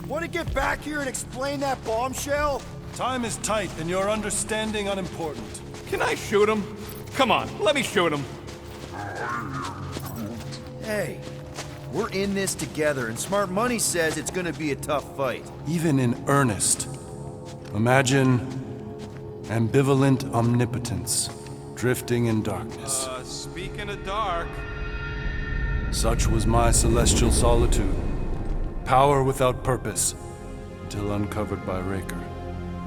Want to get back here and explain that bombshell? Time is tight and your understanding unimportant. Can I shoot him? Come on, let me shoot him. Hey, we're in this together, and Smart Money says it's gonna be a tough fight. Even in earnest. Imagine ambivalent omnipotence, drifting in darkness. Speaking of dark... Such was my celestial solitude. Power without purpose, until uncovered by Raker.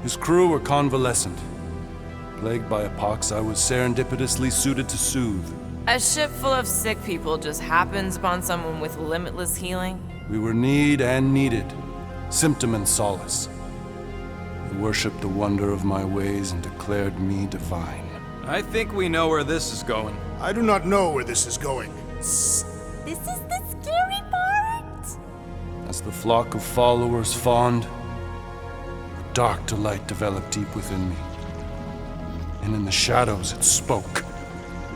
His crew were convalescent. Plagued by a pox I was serendipitously suited to soothe. A ship full of sick people just happens upon someone with limitless healing? We were need and needed, symptom and solace. They worshipped the wonder of my ways and declared me divine. I think we know where this is going. I do not know where this is going. This is the scary part. As the flock of followers fawned, a dark delight developed deep within me. And in the shadows it spoke.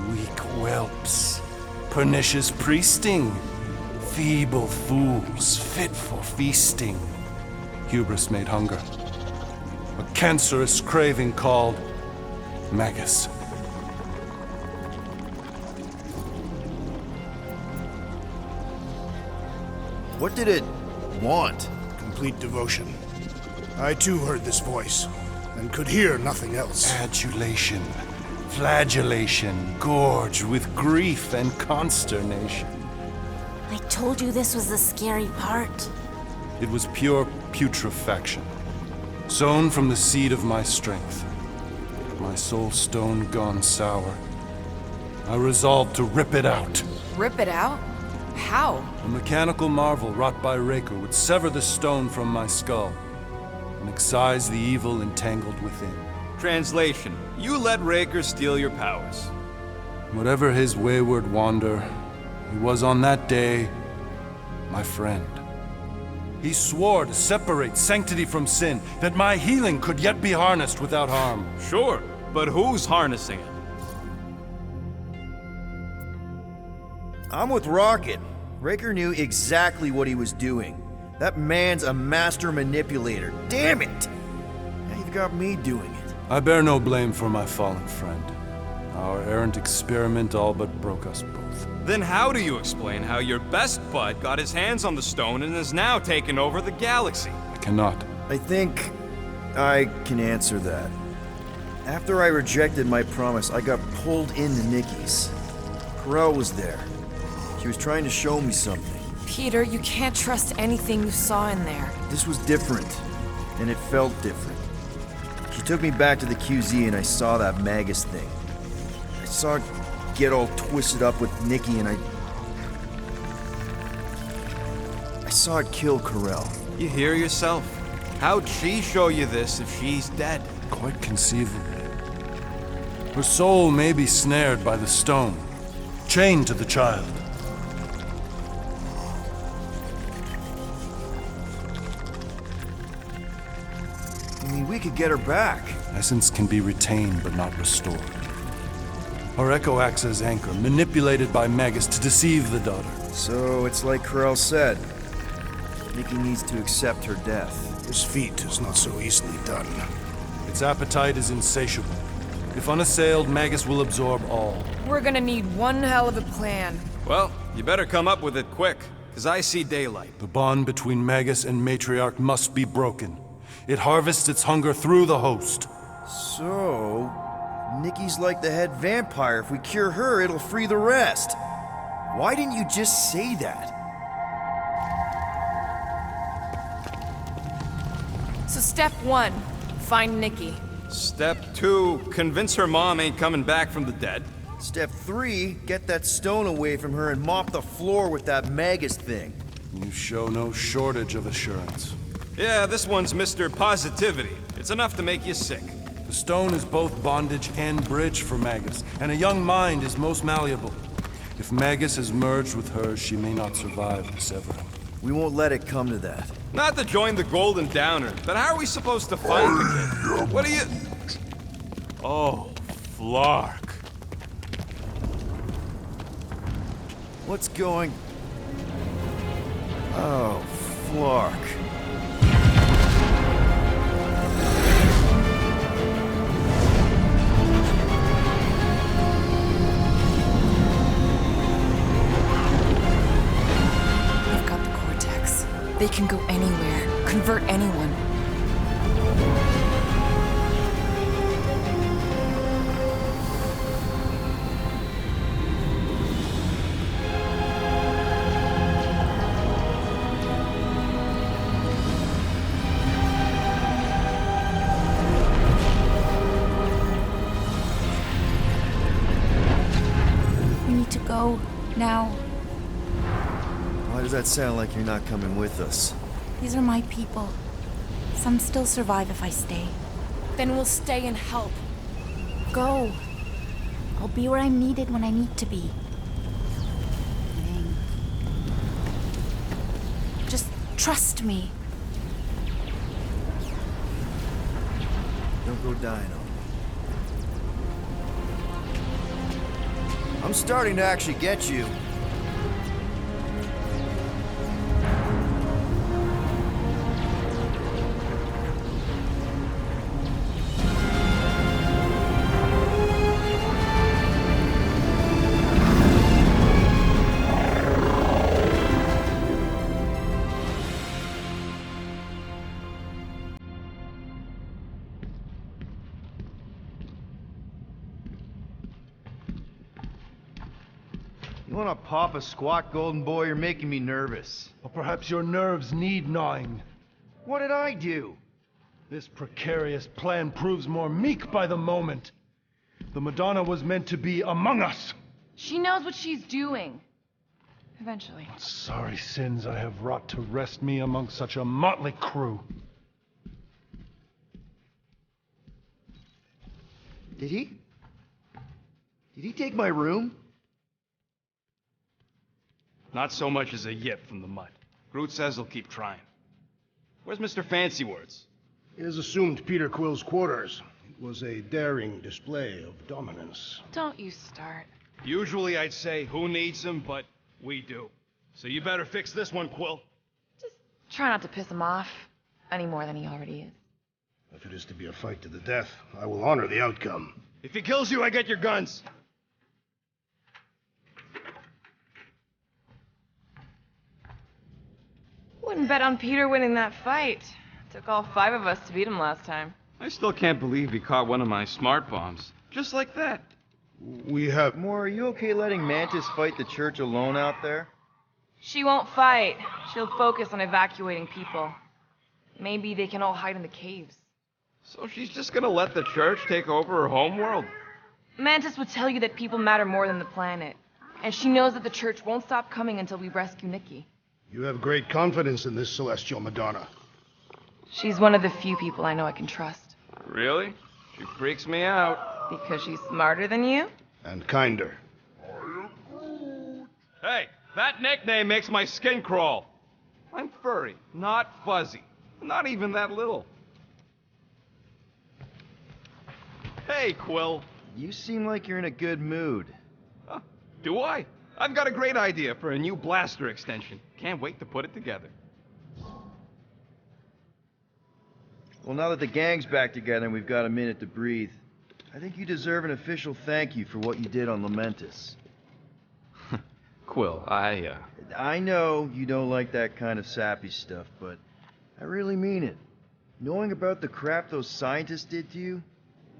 Weak whelps, pernicious priesting, feeble fools fit for feasting. Hubris made hunger. A cancerous craving called Magus. What did it want? Complete devotion. I too heard this voice, and could hear nothing else. Adulation, flagellation, gorged with grief and consternation. I told you this was the scary part. It was pure putrefaction, sown from the seed of my strength. My soul stone gone sour. I resolved to rip it out. Rip it out? How? A mechanical marvel wrought by Raker would sever the stone from my skull and excise the evil entangled within. Translation: you let Raker steal your powers. Whatever his wayward wander, he was on that day my friend. He swore to separate sanctity from sin, that my healing could yet be harnessed without harm. Sure, but who's harnessing it? I'm with Rocket. Raker knew exactly what he was doing. That man's a master manipulator. Damn it! Now you've got me doing it. I bear no blame for my fallen friend. Our errant experiment all but broke us both. Then how do you explain how your best bud got his hands on the stone and is now taking over the galaxy? I cannot. I think I can answer that. After I rejected my promise, I got pulled into Nikki's. Corel was there. She was trying to show me something. Peter, you can't trust anything you saw in there. This was different, and it felt different. She took me back to the QZ and I saw that Magus thing. I saw it get all twisted up with Nikki and I saw it kill Corel. You hear yourself? How'd she show you this if she's dead? Quite conceivable. Her soul may be snared by the stone, chained to the child. I mean, we could get her back. Essence can be retained but not restored. Her echo acts as anchor, manipulated by Magus to deceive the daughter. So it's like Corel said. Nikki needs to accept her death. This feat is not so easily done. Its appetite is insatiable. If unassailed, Magus will absorb all. We're gonna need one hell of a plan. Well, you better come up with it quick, because I see daylight. The bond between Magus and Matriarch must be broken. It harvests its hunger through the host. So, Nikki's like the head vampire. If we cure her, it'll free the rest. Why didn't you just say that? So step 1, find Nikki. Step 2, convince her mom ain't coming back from the dead. Step 3, get that stone away from her and mop the floor with that Magus thing. You show no shortage of assurance. Yeah, this one's Mr. Positivity. It's enough to make you sick. The stone is both bondage and bridge for Magus, and a young mind is most malleable. If Magus is merged with hers, she may not survive the severing. We won't let it come to that. Not to join the Golden Downer, but how are we supposed to find the kid? What are you... Oh, Flark. What's going... Oh, Flark. They've got the cortex. They can go anywhere, convert anyone. We need to go now. Why does that sound like you're not coming with us? These are my people. Some still survive if I stay. Then we'll stay and help. Go. I'll be where I'm needed when I need to be. Just trust me. Don't go dying on me. I'm starting to actually get you. You wanna pop a squat, golden boy? You're making me nervous. Or perhaps your nerves need gnawing. What did I do? This precarious plan proves more meek by the moment. The Madonna was meant to be among us. She knows what she's doing. Eventually. Sorry sins I have wrought to wrest me among such a motley crew. Did he? Did he take my room? Not so much as a yip from the mud. Groot says he'll keep trying. Where's Mr. Fancy Words? It is assumed Peter Quill's quarters. It was a daring display of dominance. Don't you start. Usually I'd say, who needs him, but we do. So you better fix this one, Quill. Just try not to piss him off any more than he already is. If it is to be a fight to the death, I will honor the outcome. If he kills you, I get your guns. Wouldn't bet on Peter winning that fight. Took all 5 of us to beat him last time. I still can't believe he caught one of my smart bombs. Just like that. We have... Moore, are you okay letting Mantis fight the church alone out there? She won't fight. She'll focus on evacuating people. Maybe they can all hide in the caves. So she's just gonna let the church take over her homeworld? Mantis would tell you that people matter more than the planet. And she knows that the church won't stop coming until we rescue Nikki. You have great confidence in this celestial Madonna. She's one of the few people I know I can trust. Really? She freaks me out. Because she's smarter than you? And kinder. Hey, that nickname makes my skin crawl. I'm furry, not fuzzy. Not even that little. Hey, Quill. You seem like you're in a good mood. Huh, do I? I've got a great idea for a new blaster extension. Can't wait to put it together. Well, now that the gang's back together and we've got a minute to breathe, I think you deserve an official thank you for what you did on Lamentus. Quill, I know you don't like that kind of sappy stuff, but I really mean it. Knowing about the crap those scientists did to you,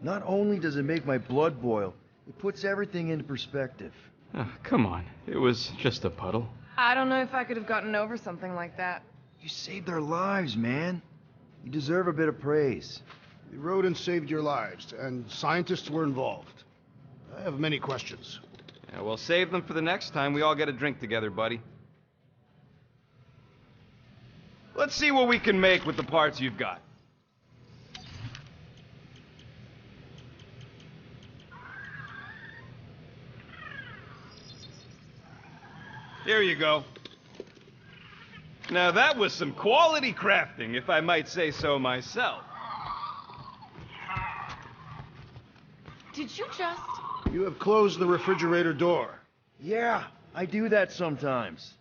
not only does it make my blood boil, it puts everything into perspective. Oh, come on. It was just a puddle. I don't know if I could have gotten over something like that. You saved their lives, man. You deserve a bit of praise. The rodents saved your lives, and scientists were involved. I have many questions. Yeah, we'll save them for the next time we all get a drink together, buddy. Let's see what we can make with the parts you've got. Here you go. Now that was some quality crafting, if I might say so myself. Did you just... You have closed the refrigerator door. Yeah, I do that sometimes.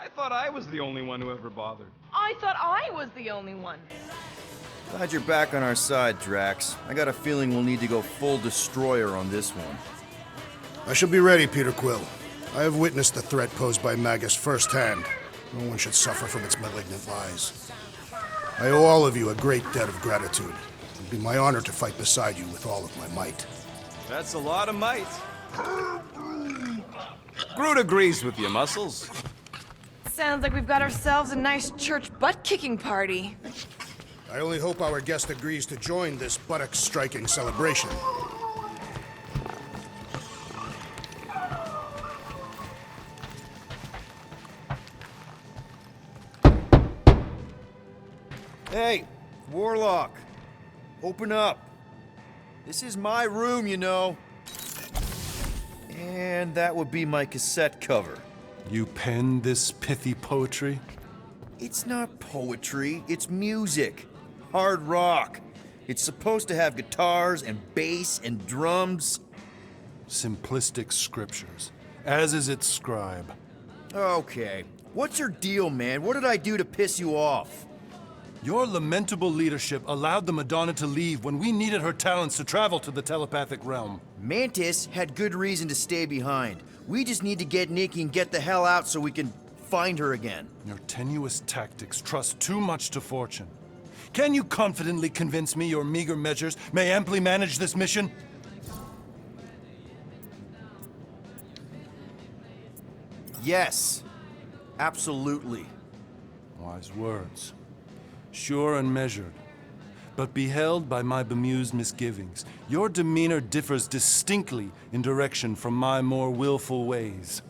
I thought I was the only one who ever bothered. I thought I was the only one. Glad you're back on our side, Drax. I got a feeling we'll need to go full destroyer on this one. I shall be ready, Peter Quill. I have witnessed the threat posed by Magus firsthand. No one should suffer from its malignant lies. I owe all of you a great debt of gratitude. It would be my honor to fight beside you with all of my might. That's a lot of might. Groot agrees with you, Muscles. Sounds like we've got ourselves a nice church butt-kicking party. I only hope our guest agrees to join this buttock-striking celebration. Hey, Warlock. Open up. This is my room, you know. And that would be my cassette cover. You penned this pithy poetry? It's not poetry, it's music. Hard rock. It's supposed to have guitars and bass and drums. Simplistic scriptures, as is its scribe. Okay. What's your deal, man? What did I do to piss you off? Your lamentable leadership allowed the Madonna to leave when we needed her talents to travel to the telepathic realm. Mantis had good reason to stay behind. We just need to get Nikki and get the hell out so we can find her again. Your tenuous tactics trust too much to fortune. Can you confidently convince me your meager measures may amply manage this mission? Yes. Absolutely. Wise words. Sure and measured, but beheld by my bemused misgivings, your demeanor differs distinctly in direction from my more willful ways.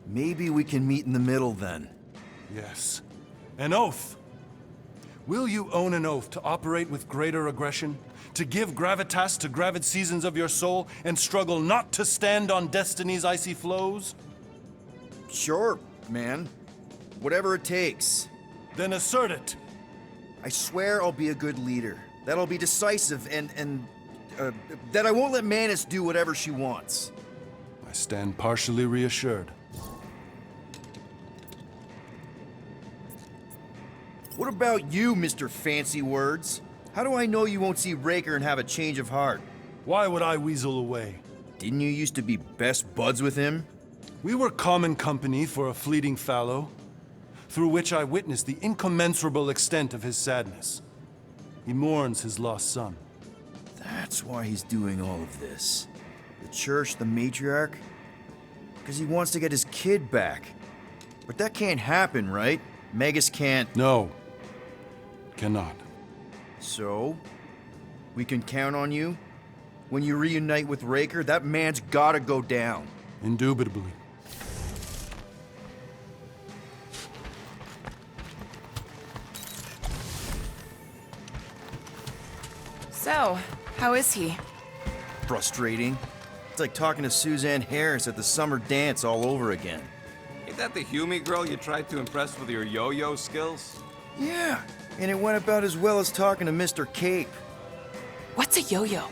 Maybe we can meet in the middle then. Yes. An oath! Will you own an oath to operate with greater aggression? To give gravitas to gravid seasons of your soul and struggle not to stand on destiny's icy flows? Sure, man. Whatever it takes. Then assert it! I swear I'll be a good leader. That I'll be decisive and that I won't let Mantis do whatever she wants. I stand partially reassured. What about you, Mr. Fancy Words? How do I know you won't see Raker and have a change of heart? Why would I weasel away? Didn't you used to be best buds with him? We were common company for a fleeting fallow, through which I witnessed the incommensurable extent of his sadness. He mourns his lost son. That's why he's doing all of this. The church, the matriarch? Because he wants to get his kid back. But that can't happen, right? Magus can't... No. Cannot. So? We can count on you? When you reunite with Raker, that man's gotta go down. Indubitably. So, how is he? Frustrating. It's like talking to Suzanne Harris at the summer dance all over again. Ain't that the Hume girl you tried to impress with your yo-yo skills? Yeah, and it went about as well as talking to Mr. Cape. What's a yo-yo?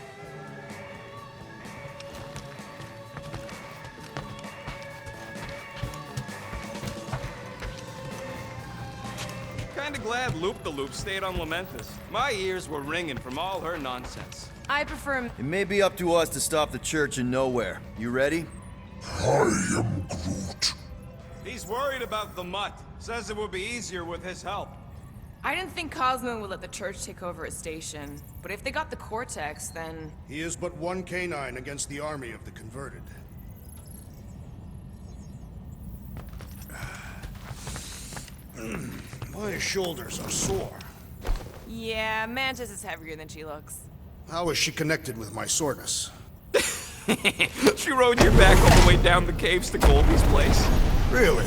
Kinda glad Loop-the-Loop stayed on Lamentus. My ears were ringing from all her nonsense. I prefer him. It may be up to us to stop the church in nowhere. You ready? I am Groot. He's worried about the mutt. Says it would be easier with his help. I didn't think Cosmo would let the church take over his station. But if they got the Cortex, then... He is but one canine against the army of the converted. My shoulders are sore. Yeah, Mantis is heavier than she looks. How is she connected with my soreness? She rode your back all the way down the caves to Goldie's place. Really?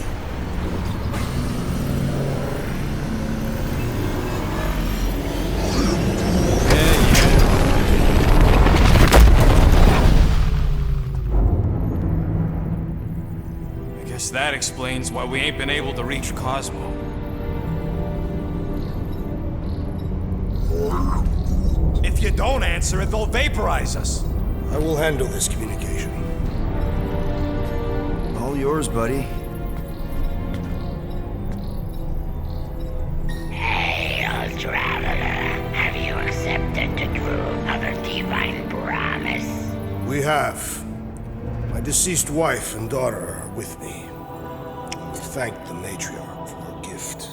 I guess that explains why we ain't been able to reach Cosmo. If you don't answer it, they'll vaporize us. I will handle this communication. All yours, buddy. have. My deceased wife and daughter are with me. Thank the matriarch for her gift.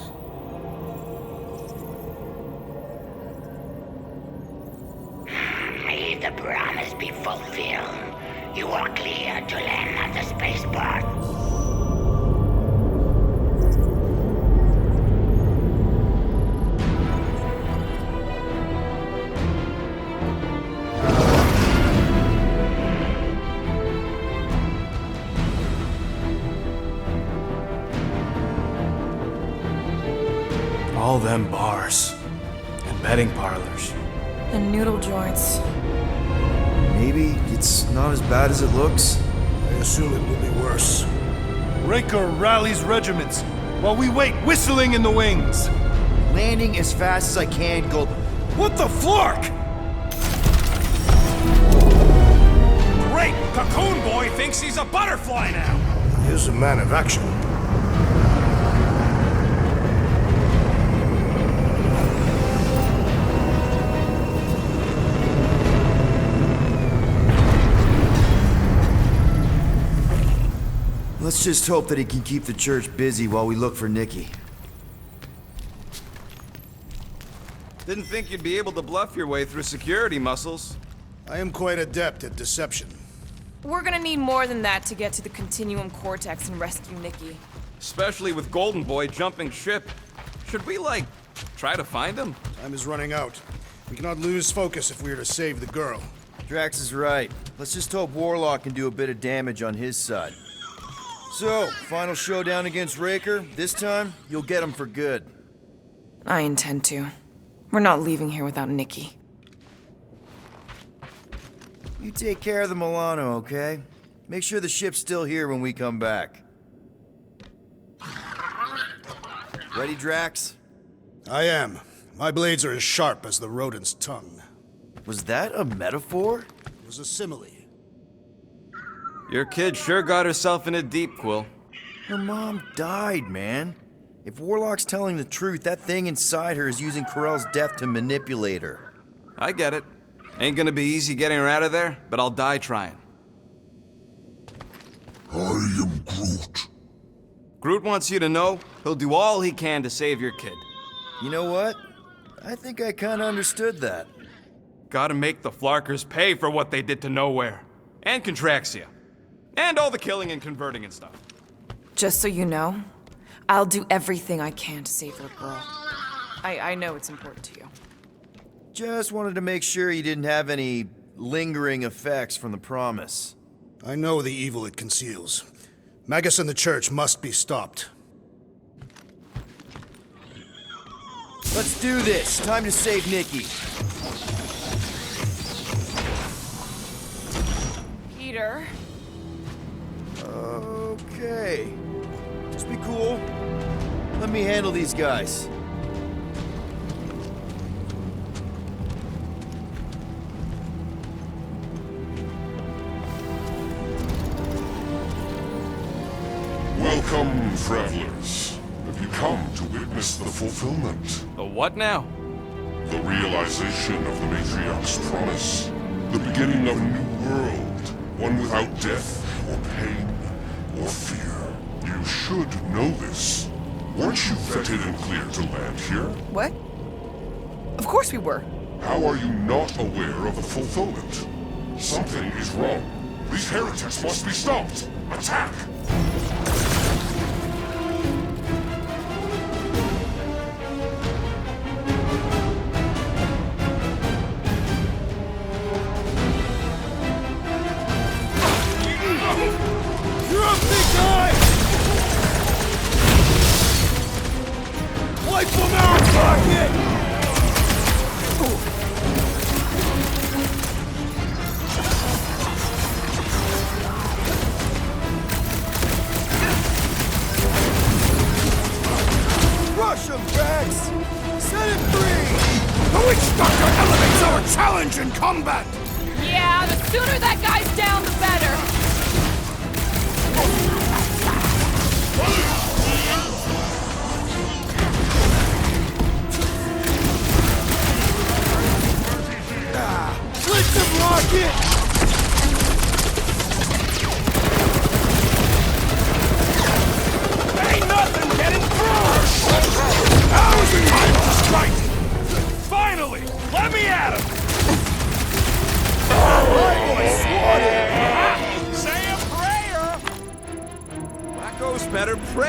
May the promise be fulfilled. You are clear to land at the spaceport. All them bars and betting parlors. And noodle joints. Maybe it's not as bad as it looks. I assume it will be worse. Raker rallies regiments while we wait whistling in the wings. Landing as fast as I can, Gold. What the flark? Great! Cocoon Boy thinks he's a butterfly now! He is a man of action. Let's just hope that he can keep the church busy while we look for Nikki. Didn't think you'd be able to bluff your way through security muscles. I am quite adept at deception. We're gonna need more than that to get to the Continuum Cortex and rescue Nikki. Especially with Golden Boy jumping ship. Should we, like, try to find him? Time is running out. We cannot lose focus if we are to save the girl. Drax is right. Let's just hope Warlock can do a bit of damage on his side. So, final showdown against Raker. This time, you'll get him for good. I intend to. We're not leaving here without Nikki. You take care of the Milano, okay? Make sure the ship's still here when we come back. Ready, Drax? I am. My blades are as sharp as the rodent's tongue. Was that a metaphor? It was a simile. Your kid sure got herself in it deep, Quill. Her mom died, man. If Warlock's telling the truth, that thing inside her is using Corell's death to manipulate her. I get it. Ain't gonna be easy getting her out of there, but I'll die trying. I am Groot. Groot wants you to know he'll do all he can to save your kid. You know what? I think I kinda understood that. Gotta make the Flarkers pay for what they did to Nowhere. And Contraxia. And all the killing and converting and stuff. Just so you know, I'll do everything I can to save your girl. I know it's important to you. Just wanted to make sure you didn't have any lingering effects from the promise. I know the evil it conceals. Magus and the church must be stopped. Let's do this. Time to save Nikki. Peter. Okay. Just be cool. Let me handle these guys. Welcome, travelers. Have you come to witness the fulfillment? The what now? The realization of the Matriarch's promise. The beginning of a new world. One without death, or pain, or fear. You should know this. Weren't you vetted and cleared to land here? What? Of course we were. How are you not aware of the fulfillment? Something is wrong. These heretics must be stopped. Attack! You're a big guy! Wipe them out, Rocket! Rush him, Drax! Set it free! The Witch Doctor elevates our challenge in combat! Yeah, the sooner that guy's down, the better. Blitz him, Rocket!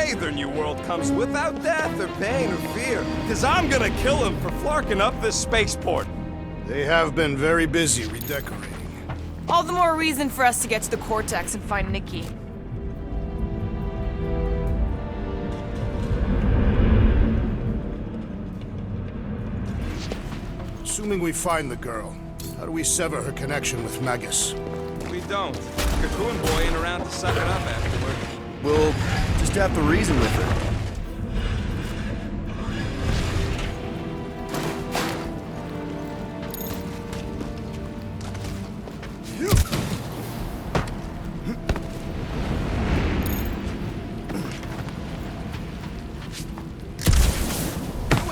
way their new world comes without death or pain or fear. Cause I'm gonna kill them for flarking up this spaceport. They have been very busy redecorating. All the more reason for us to get to the Cortex and find Nikki. Assuming we find the girl, how do we sever her connection with Magus? We don't. Cocoon Boy ain't around to suck it up afterward. We'll just have to reason with her. You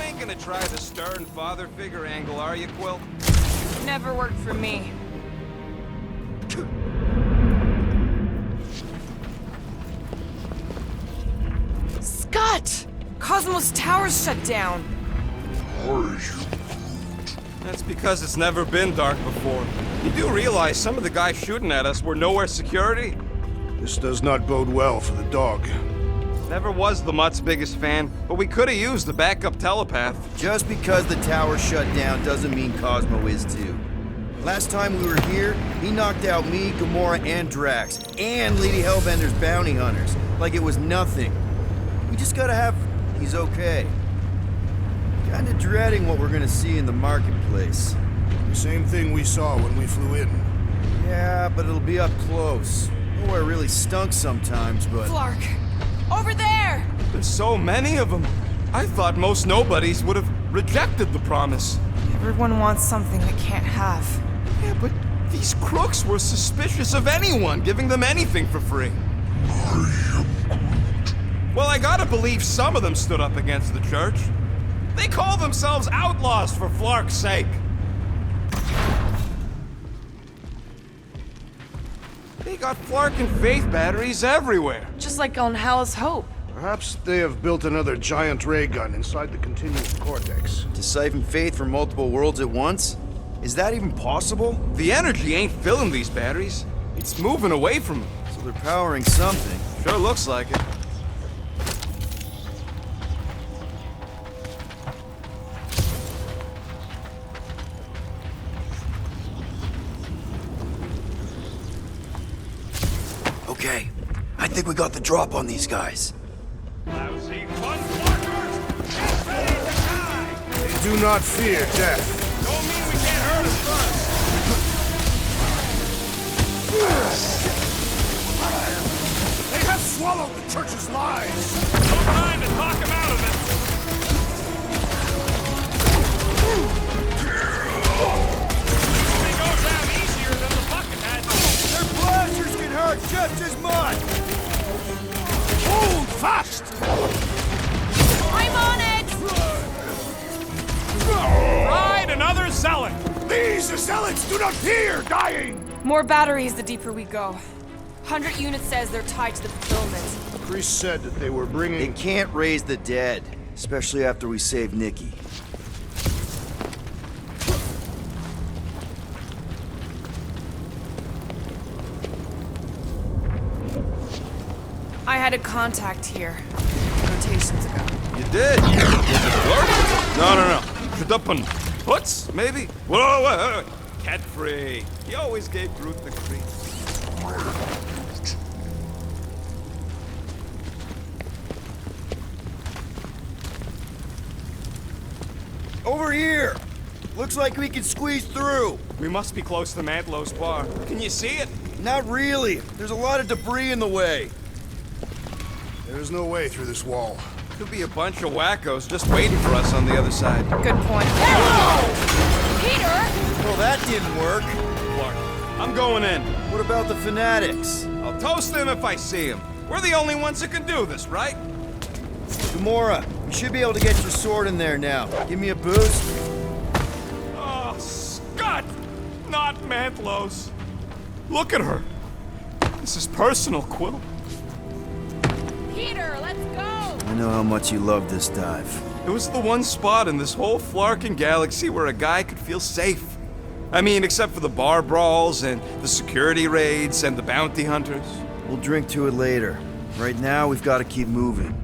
ain't gonna try the stern father figure angle, are you, Quill? Never worked for me. Scott! Cosmos Tower's shut down. That's because it's never been dark before. You do realize some of the guys shooting at us were nowhere security? This does not bode well for the dog. Never was the Mutt's biggest fan, but we could have used the backup telepath. Just because the tower shut down doesn't mean Cosmo is too. Last time we were here, he knocked out me, Gamora, and Drax, and Lady Hellbender's bounty hunters, like it was nothing. We just gotta have... he's okay. Kinda dreading what we're gonna see in the marketplace. The same thing we saw when we flew in. Yeah, but it'll be up close. Nowhere really stunk sometimes, but... Flark! Over there! There's so many of them. I thought most nobodies would have rejected the promise. Everyone wants something they can't have. Yeah, but these crooks were suspicious of anyone giving them anything for free. Well, I gotta believe some of them stood up against the church. They call themselves outlaws for Flark's sake. They got Flark and Faith batteries everywhere. Just like on Hal's Hope. Perhaps they have built another giant ray gun inside the continuous cortex. To siphon faith from multiple worlds at once? Is that even possible? The energy ain't filling these batteries. It's moving away from them. So they're powering something. Sure looks like it. Okay, I think we got the drop on these guys. Lousy fun flarkers! Get ready to die! They do not fear death. Don't mean we can't hurt them first. They have swallowed the church's lies. No time to talk him out of it. They go down easier than the bucket had. Their blasters can hurt just as much! Hold fast! I'm on it! Ride another zealot! These zealots do not fear dying! More batteries the deeper we go. 100 units says they're tied to the fulfillment. The priest said that they were bringing... They can't raise the dead, especially after we save Nikki. I had a contact here. Rotations ago. You did? Was it Flark? No. Shadupun. Puts, maybe? Whoa. Cat free. He always gave Groot the creeps. Over here! Looks like we can squeeze through. We must be close to Mantlow's bar. Can you see it? Not really. There's a lot of debris in the way. There is no way through this wall. Could be a bunch of wackos just waiting for us on the other side. Good point. Whoa! Peter! Well, that didn't work. Flark, I'm going in. What about the fanatics? I'll toast them if I see them. We're the only ones that can do this, right? Gamora, you should be able to get your sword in there now. Give me a boost. Oh, Scott! Not Mantlow's. Look at her. This is personal, Quill. Peter, let's go! I know how much you love this dive. It was the one spot in this whole Flarkin galaxy where a guy could feel safe. I mean, except for the bar brawls and the security raids and the bounty hunters. We'll drink to it later. Right now, we've got to keep moving.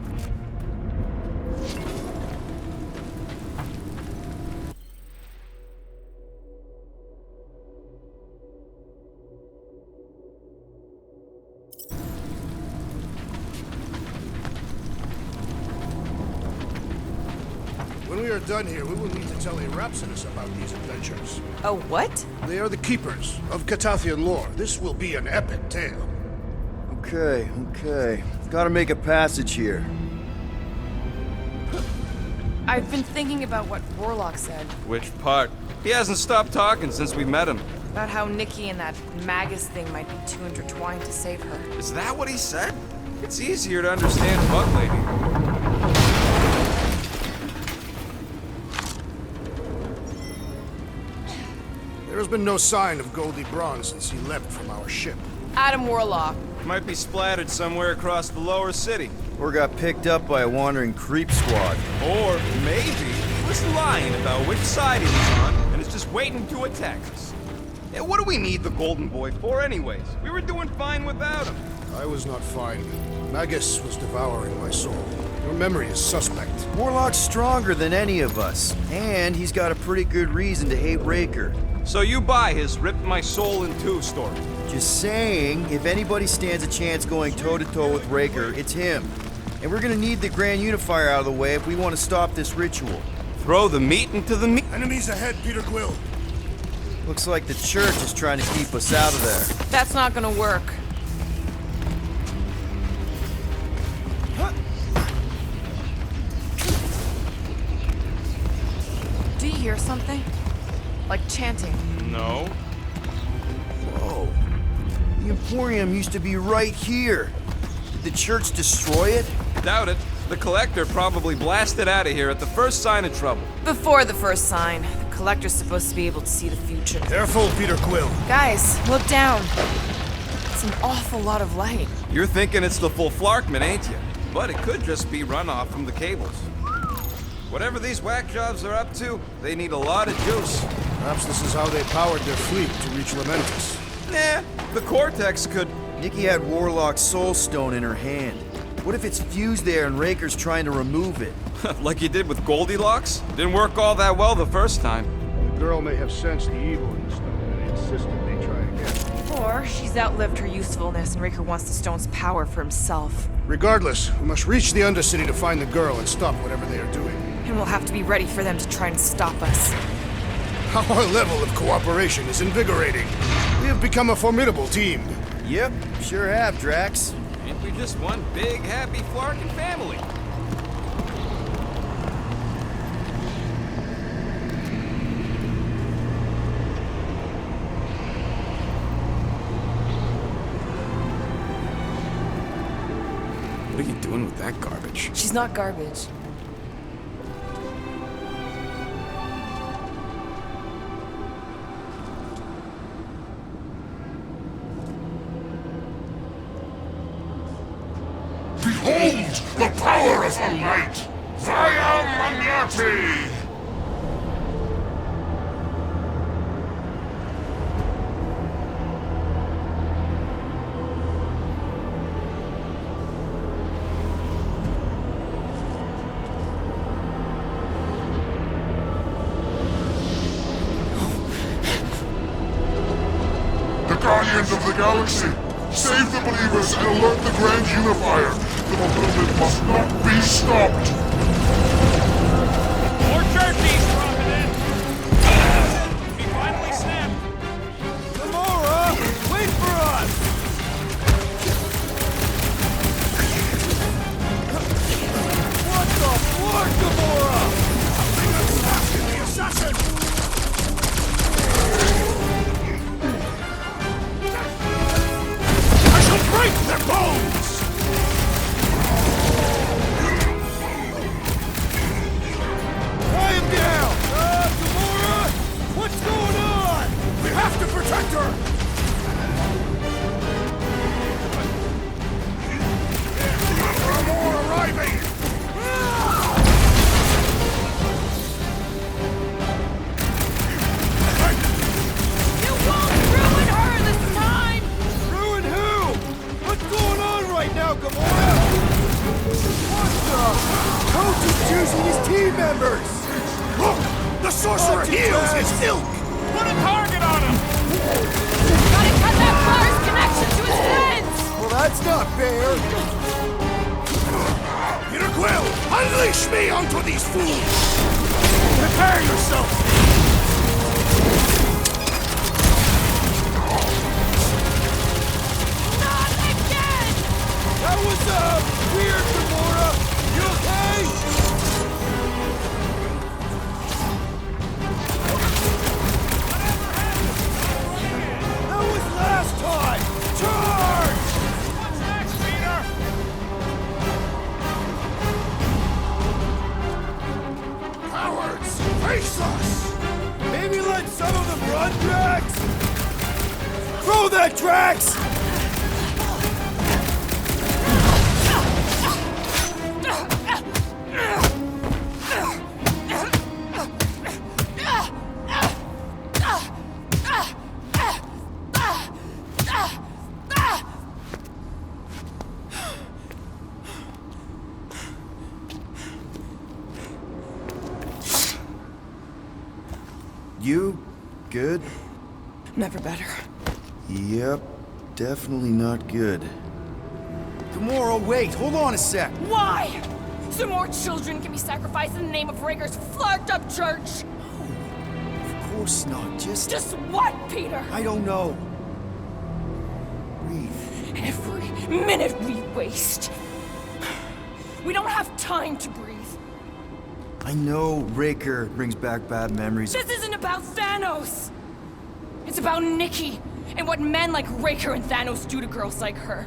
are done here, we will need to tell a Rhapsodus about these adventures. Oh, what? They are the keepers of Catathian lore. This will be an epic tale. Okay. Gotta make a passage here. I've been thinking about what Warlock said. Which part? He hasn't stopped talking since we met him. About how Nikki and that Magus thing might be too intertwined to save her. Is that what he said? It's easier to understand Bug Lady. There has been no sign of Goldie Braun since he left from our ship. Adam Warlock. Might be splattered somewhere across the lower city. Or got picked up by a wandering creep squad. Or maybe he was lying about which side he was on and is just waiting to attack us. Yeah, what do we need the Golden Boy for anyways? We were doing fine without him. I was not fine. Magus was devouring my soul. Your memory is suspect. Warlock's stronger than any of us, and he's got a pretty good reason to hate Raker. So you buy his ripped my soul in two story. Just saying, if anybody stands a chance going toe-to-toe with Raker, it's him. And we're gonna need the Grand Unifier out of the way if we want to stop this ritual. Throw the meat into the meat. Enemies ahead, Peter Quill. Looks like the church is trying to keep us out of there. That's not gonna work. Do you hear something? Like chanting. No. Whoa. The Emporium used to be right here. Did the church destroy it? Doubt it. The Collector probably blasted out of here at the first sign of trouble. Before the first sign, the Collector's supposed to be able to see the future. Careful, Peter Quill. Guys, look down. It's an awful lot of light. You're thinking it's the full Flarkman, ain't you? But it could just be runoff from the cables. Whatever these whack jobs are up to, they need a lot of juice. Perhaps this is how they powered their fleet to reach Lamentus. Nah, the Cortex could... Nikki had Warlock's soul stone in her hand. What if it's fused there and Raker's trying to remove it? like you did with Goldilocks? Didn't work all that well the first time. The girl may have sensed the evil in the stone and insisted they try again. Or she's outlived her usefulness and Raker wants the stone's power for himself. Regardless, we must reach the Undercity to find the girl and stop whatever they are doing. And we'll have to be ready for them to try and stop us. Our level of cooperation is invigorating. We have become a formidable team. Yep, sure have, Drax. Ain't we just one big, happy Flarkin family? What are you doing with that garbage? She's not garbage. Behold the power of the light! Via Magnati! The Guardians of the Galaxy! Save the believers and alert the Grand Unifier! The movement must not be stopped! More turkeys dropping in! He finally snapped! Gamora! Wait for us! What the fuck, Gamora? The assassin! I shall break their bones! I am down! Gamora! What's going on? We have to protect her! There are more arriving! You won't ruin her this time! Ruin who? What's going on right now, Gamora? What the? Coach is choosing his team members! Look! The sorcerer heals his ilk! Put a target on him! Gotta cut that Flar's connection to his friends! Well, that's not fair! Peter Quill, unleash me onto these fools! yourself! Not again! That was, weird, Gamora! You okay? That was last time! Charge! What's next, Peter? Cowards! Face us! Maybe let some of them run, Drax? Throw that, Drax! You good? Never better. Yep, definitely not good. Gamora, wait, hold on a sec. Why? So more children can be sacrificed in the name of Raker's flarked up church? Of course not, Just what, Peter? I don't know. Breathe. Every minute we waste. We don't have time to breathe. I know Raker brings back bad memories. This isn't about Thanos. It's about Nikki and what men like Raker and Thanos do to girls like her.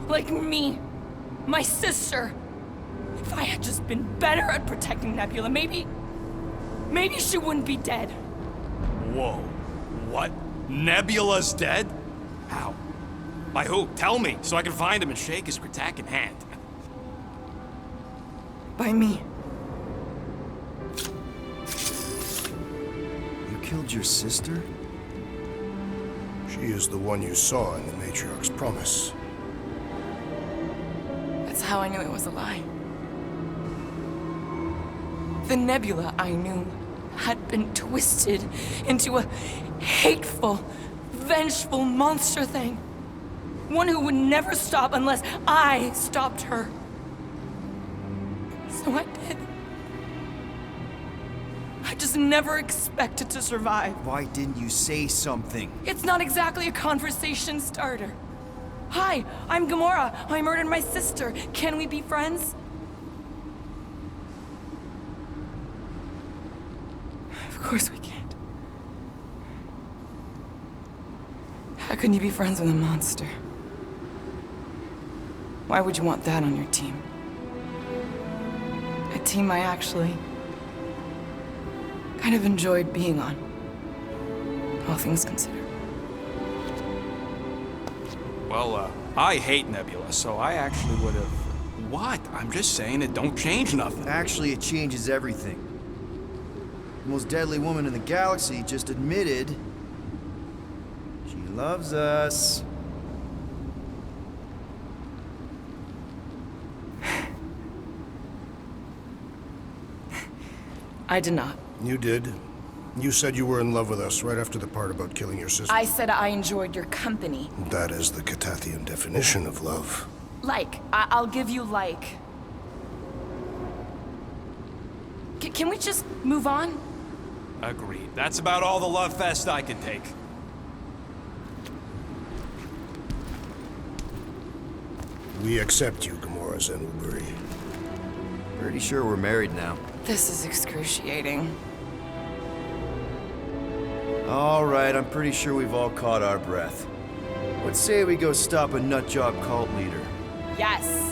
Like me. My sister. If I had just been better at protecting Nebula, maybe she wouldn't be dead. Whoa. What? Nebula's dead? How? By who? Tell me, so I can find him and shake his Kratak in hand. By me. You killed your sister? She is the one you saw in the Matriarch's promise. That's how I knew it was a lie. The Nebula I knew had been twisted into a hateful, vengeful monster thing. One who would never stop unless I stopped her. So I did. I just never expected to survive. Why didn't you say something? It's not exactly a conversation starter. Hi, I'm Gamora. I murdered my sister. Can we be friends? Of course we can't. How can you be friends with a monster? Why would you want that on your team? A team I actually kind of enjoyed being on, all things considered. Well, I hate Nebula, so I actually would have... What? I'm just saying it don't change nothing. Actually, it changes everything. The most deadly woman in the galaxy just admitted she loves us. I did not. You did. You said you were in love with us right after the part about killing your sister. I said I enjoyed your company. That is the Catathian definition of love. Like. I'll give you like. Can we just move on? Agreed. That's about all the love fest I can take. We accept you, Gamora Zenuburi. Pretty sure we're married now. This is excruciating. All right, I'm pretty sure we've all caught our breath. Let's say we go stop a nutjob cult leader. Yes.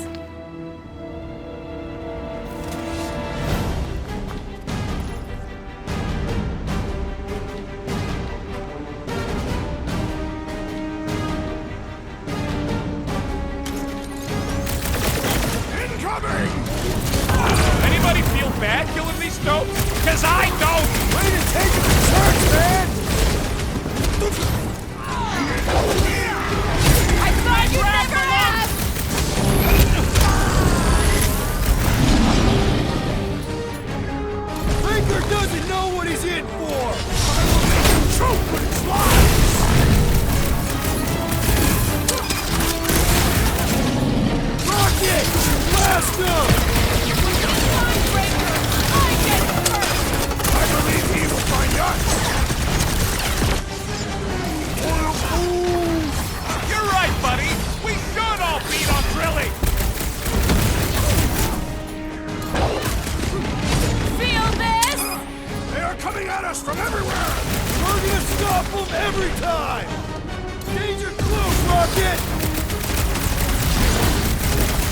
Anybody feel bad killing these dopes? Cause I don't! Way to take it to church, man! I thought you never asked! Raker doesn't know what he's in for! I will make him choke with his lies! Rocket! Blast him! Fine, Raker! I get it first! I believe he will. at us from everywhere! We're gonna stop them every time! Danger close, Rocket!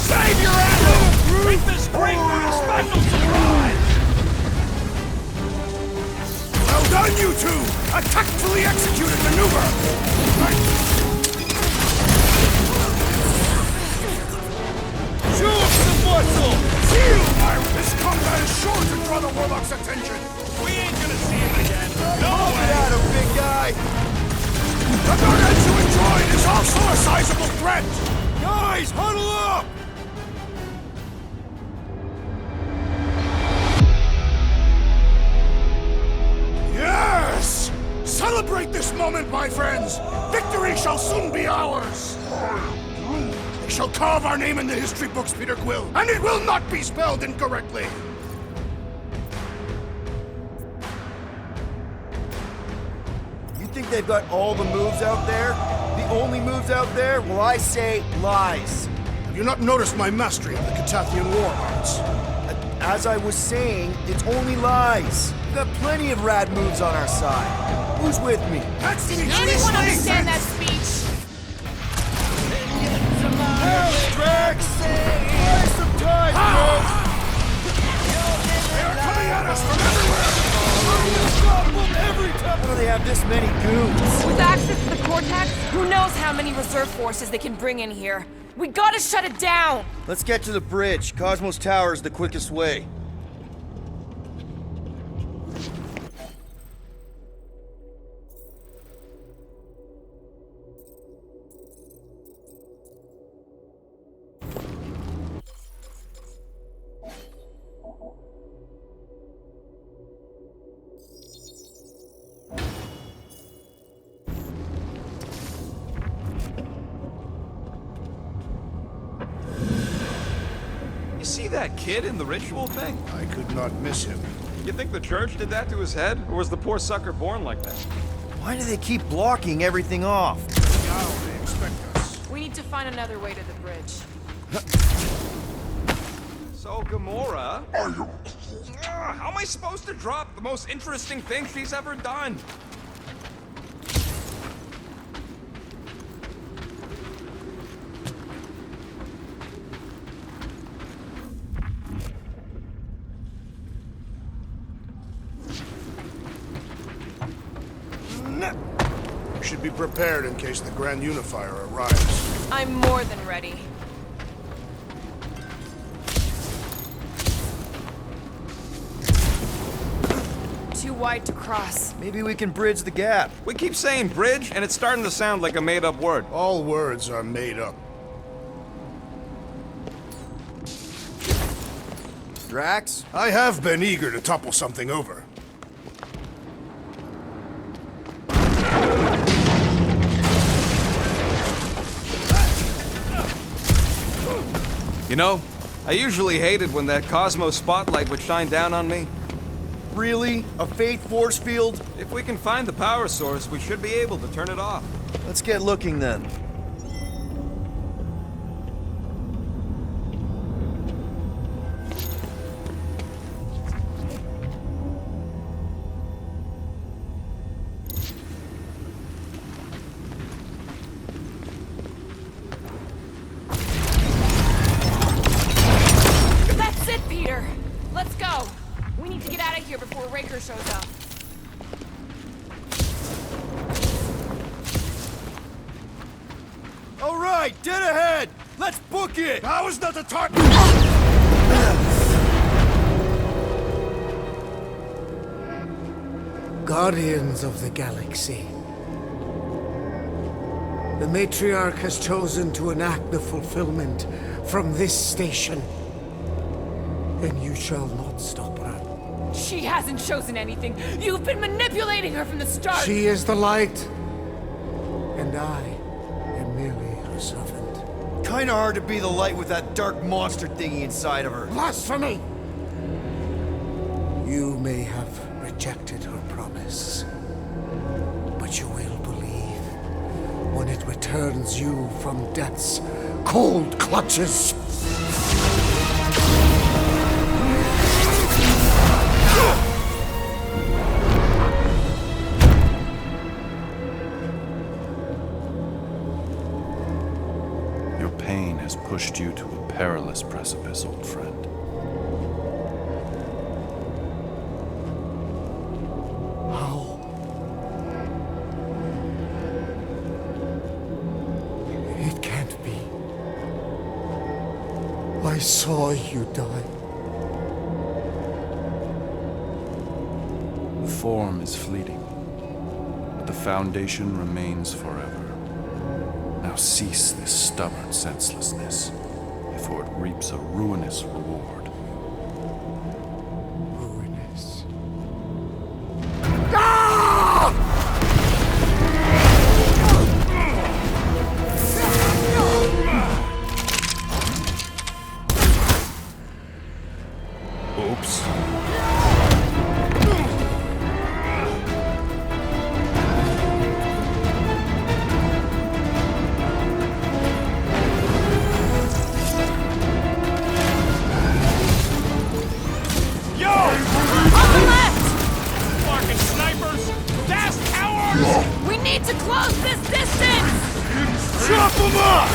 Save your ass! Make this great for a special surprise! Well done, you two! A tactfully executed maneuver! Show us some muscle! Shield, Iron! This combat is sure to draw the Warlock's attention! We ain't gonna see him again. No way! Get out of big guy! The garden you enjoyed is also a sizable threat! Guys, huddle up! Yes! Celebrate this moment, my friends! Victory shall soon be ours! They shall carve our name in the history books, Peter Quill, and it will not be spelled incorrectly! You think they've got all the moves out there? The only moves out there? Well, I say lies. Have you not noticed my mastery of the Catathian war arts? As I was saying, it's only lies. We've got plenty of rad moves on our side. Who's with me? That's the Did anyone understand that speech? Help, Drax! Buy some time, bro! They are coming at us from everywhere! Stop them every time! How do they have this many goons? With access to the cortex, who knows how many reserve forces they can bring in here? We gotta shut it down! Let's get to the bridge. Cosmos Tower is the quickest way. You see that kid in the ritual thing? I could not miss him. You think the church did that to his head? Or was the poor sucker born like that? Why do they keep blocking everything off? Now they expect us. We need to find another way to the bridge. So, Gamora... how am I supposed to drop the most interesting thing she's ever done? We should be prepared in case the Grand Unifier arrives. I'm more than ready. Too wide to cross. Maybe we can bridge the gap. We keep saying bridge, and it's starting to sound like a made-up word. All words are made up. Drax? I have been eager to topple something over. You know, I usually hated when that Cosmos spotlight would shine down on me. Really? A fate force field? If we can find the power source, we should be able to turn it off. Let's get looking then. That's it, Peter! Let's go! We need to get out of here before Raker shows up. All right, dead ahead! Let's book it! Now is not the time! Guardians of the Galaxy. The Matriarch has chosen to enact the fulfillment from this station. And you shall not stop her. She hasn't chosen anything. You've been manipulating her from the start. She is the light. And I am merely her servant. Kinda hard to be the light with that dark monster thingy inside of her. Blasphemy! You may have rejected her promise, but you will believe when it returns you from death's cold clutches. has pushed you to a perilous precipice, old friend. How? It can't be. I saw you die. The form is fleeting, but the foundation remains forever. Now cease this stubborn senselessness, before it reaps a ruinous reward. Ruinous. Oops. We need to close this distance! Chop them up!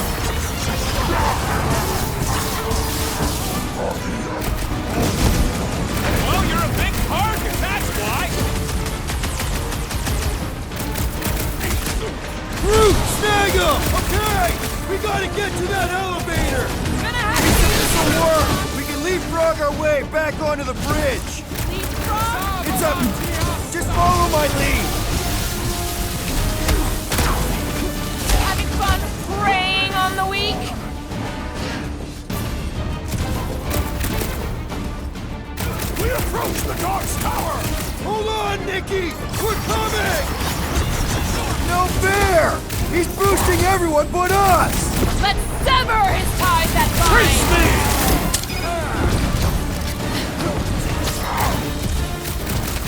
Well, you're a big target, that's why! Root, snag him! Okay! We gotta get to that elevator! Gonna have to do this This'll work! We can leapfrog our way back onto the bridge! leapfrog! It's up! Just follow my lead! Having fun preying on the weak? We approach the Dark's tower! Hold on, Nikki! We're coming! No fair! He's boosting everyone but us! Let's sever his ties that bind!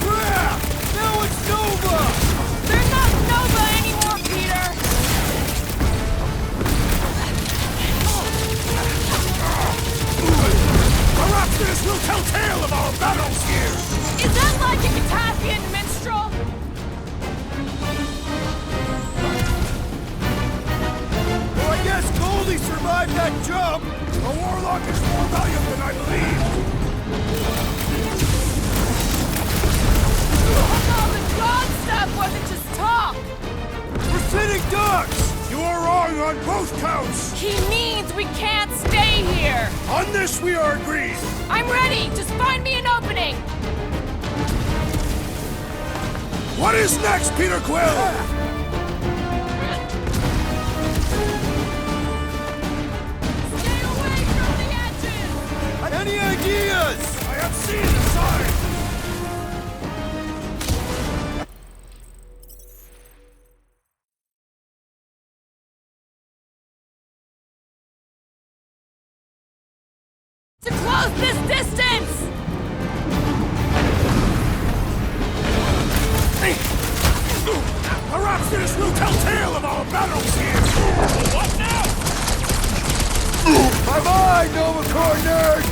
Crap! Now it's Nova! They're not Nova anymore, Peter! Our Raptors will tell tale of our battles here! Is that like a Catastrophic minstrel? Well, I guess Goldie survived that jump! The Warlock is more valiant than I believe! All the god stuff wasn't just talk! We're sitting ducks! You are wrong on both counts! He means we can't stay here! On this we are agreed! I'm ready! Just find me an opening! What is next, Peter Quill? Stay away from the edges! Any ideas? I have seen the sign! To close this distance! The Raptors will tell tale of our battles here! What now? Bye-bye, Nova Corps nerd!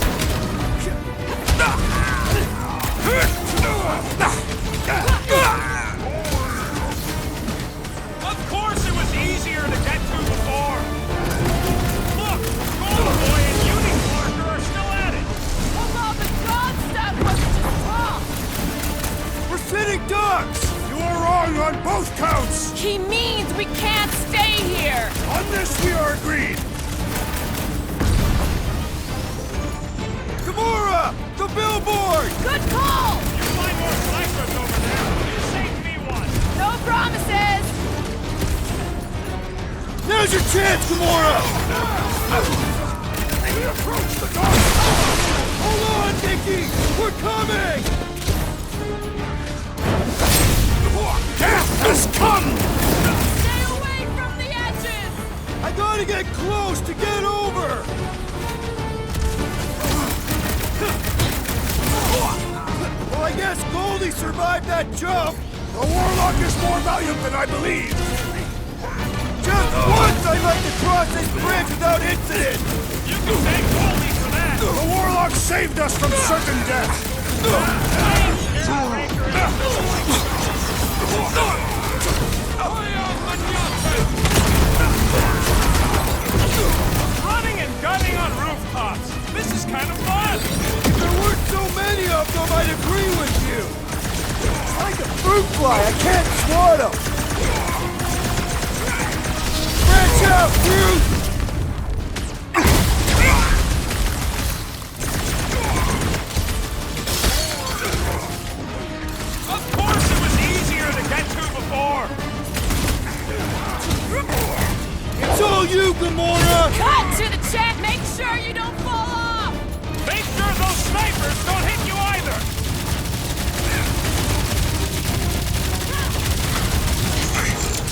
Of course it was easier to get to before! Look! Golden Boy and Union Parker are still at it! Well, all the god stuff wasn't just talk! We're sitting ducks! You are wrong on both counts! He means we can't stay here! On this we are agreed! Gamora! The billboard! Good call! You find more snipers over there! You save me one! No promises! Now's your chance, Gamora! We approach the Dark! Hold on, Nikki! We're coming! Death has come! Stay away from the edges! I gotta get close to get over! Well, I guess Goldie survived that jump! The Warlock is more valiant than I believe! Just once I'd like to cross this bridge without incident! You can thank Goldie for that! The Warlock saved us from certain death! Running and fruit fly! I can't swat him! Branch out, fruit! Of course it was easier to get to before! It's all you, Gamora! Cut to the chat! Make sure you don't fall off! Make sure those snipers don't hit you either!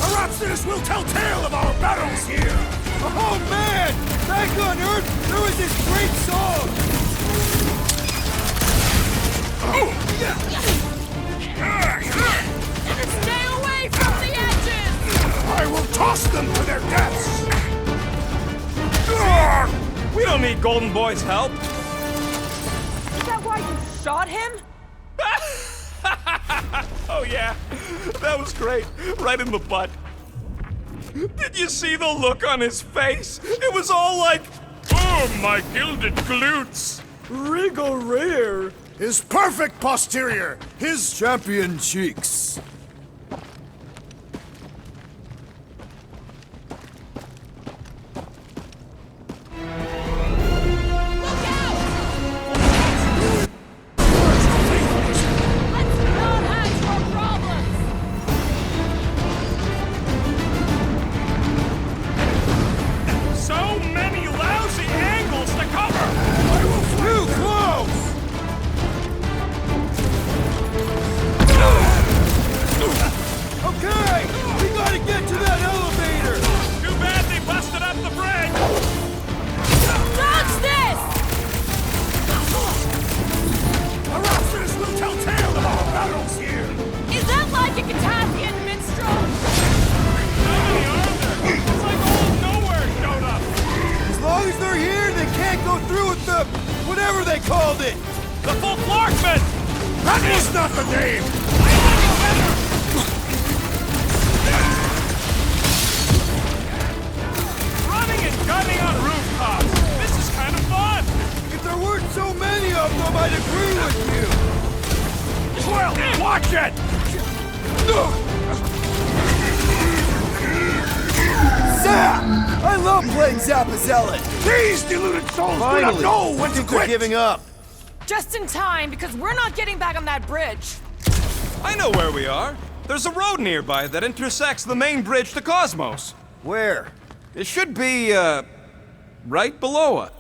Our abstinence will tell tale of our battles here! Oh man! Back on Earth, there was this great song! Stay away from the edges! I will toss them to their deaths! We don't need Golden Boy's help! Is that why you shot him? Oh yeah, that was great. Right in the butt. Did you see the look on his face? It was all like, oh, my gilded glutes. Regal rear! His perfect posterior! His Champion cheeks! So many lousy angles to cover. Too close! Okay! We gotta get to that elevator! Too bad they busted up the bridge. Dodge this! Our abstinence will tell tale of our battles here! Is that like a Catastrophic minstrel? How many are there? It's like old nowhere showed up. As long as they're here, they can't go through with the... whatever they called it! The full Clarkman. That is not the name! Running and gunning on rooftops. This is kind of fun. If there weren't so many of them, I'd agree with you! Well, watch it. Zap! I love playing Zappa Zealot! These deluded souls do not Finally, know when I to think they're quit! giving up. Just in time, because we're not getting back on that bridge. I know where we are. There's a road nearby that intersects the main bridge to Cosmos. Where? It should be, right below us.